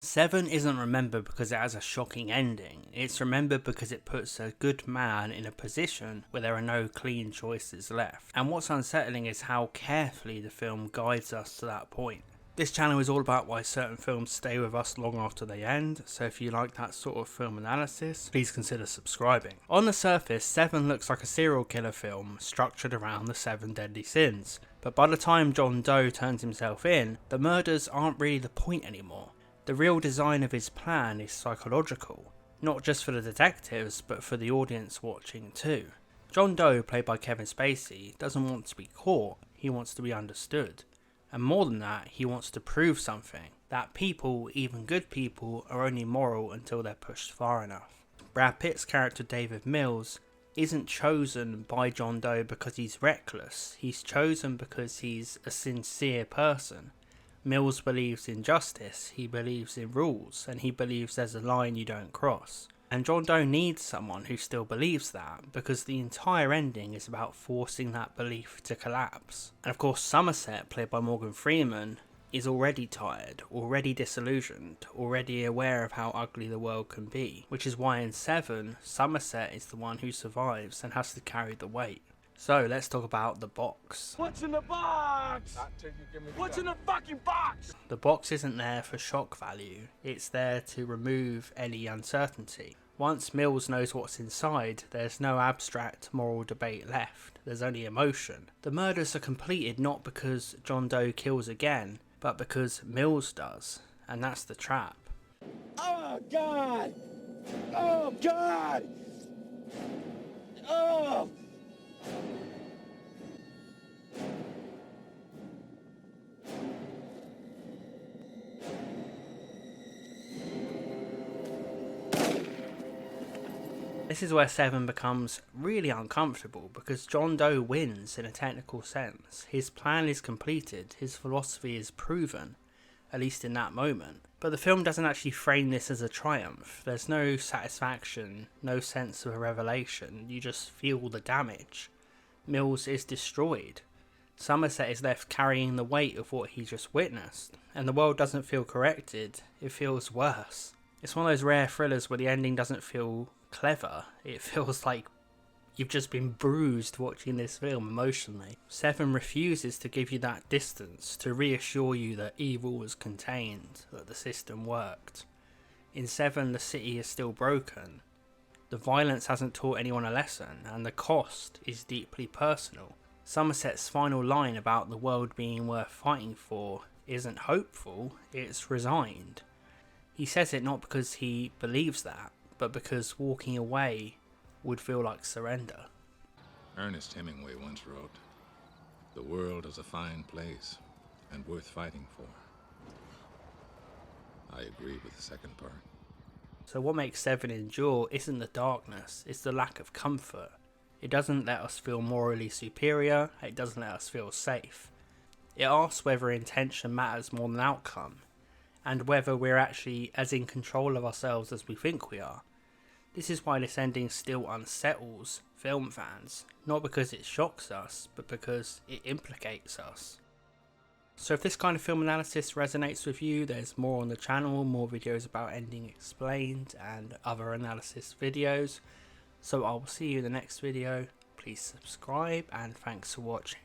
Seven isn't remembered because it has a shocking ending, it's remembered because it puts a good man in a position where there are no clean choices left. And what's unsettling is how carefully the film guides us to that point. This channel is all about why certain films stay with us long after they end, so if you like that sort of film analysis, please consider subscribing. On the surface, Seven looks like a serial killer film structured around the 7 deadly sins, but by the time John Doe turns himself in, the murders aren't really the point anymore. The real design of his plan is psychological, not just for the detectives, but for the audience watching too. John Doe, played by Kevin Spacey, doesn't want to be caught, he wants to be understood. And more than that, he wants to prove something, that people, even good people, are only moral until they're pushed far enough. Brad Pitt's character David Mills isn't chosen by John Doe because he's reckless, he's chosen because he's a sincere person. Mills believes in justice, he believes in rules, and he believes there's a line you don't cross. And John Doe needs someone who still believes that, because the entire ending is about forcing that belief to collapse. And of course Somerset, played by Morgan Freeman, is already tired, already disillusioned, already aware of how ugly the world can be, which is why in Seven, Somerset is the one who survives and has to carry the weight. So let's talk about the box. What's in the box? What's in the fucking box? The box isn't there for shock value, it's there to remove any uncertainty. Once Mills knows what's inside, there's no abstract moral debate left, there's only emotion. The murders are completed not because John Doe kills again, but because Mills does, and that's the trap. Oh God! Oh God! Oh! This is where Seven becomes really uncomfortable, because John Doe wins in a technical sense. His plan is completed, his philosophy is proven, at least in that moment. But the film doesn't actually frame this as a triumph. There's no satisfaction, no sense of a revelation, you just feel the damage. Mills is destroyed. Somerset is left carrying the weight of what he just witnessed, and the world doesn't feel corrected, it feels worse. It's one of those rare thrillers where the ending doesn't feel clever, it feels like you've just been bruised watching this film emotionally. Seven refuses to give you that distance, to reassure you that evil was contained, that the system worked. In Seven, the city is still broken. The violence hasn't taught anyone a lesson, and the cost is deeply personal. Somerset's final line about the world being worth fighting for isn't hopeful, it's resigned. He says it not because he believes that, but because walking away would feel like surrender. Ernest Hemingway once wrote, "The world is a fine place and worth fighting for." I agree with the second part. So what makes Seven endure isn't the darkness, it's the lack of comfort. It doesn't let us feel morally superior, it doesn't let us feel safe. It asks whether intention matters more than outcome, and whether we're actually as in control of ourselves as we think we are. This is why this ending still unsettles film fans, not because it shocks us, but because it implicates us. So if this kind of film analysis resonates with you, there's more on the channel, more videos about ending explained and other analysis videos. So I will see you in the next video, please subscribe and thanks for watching.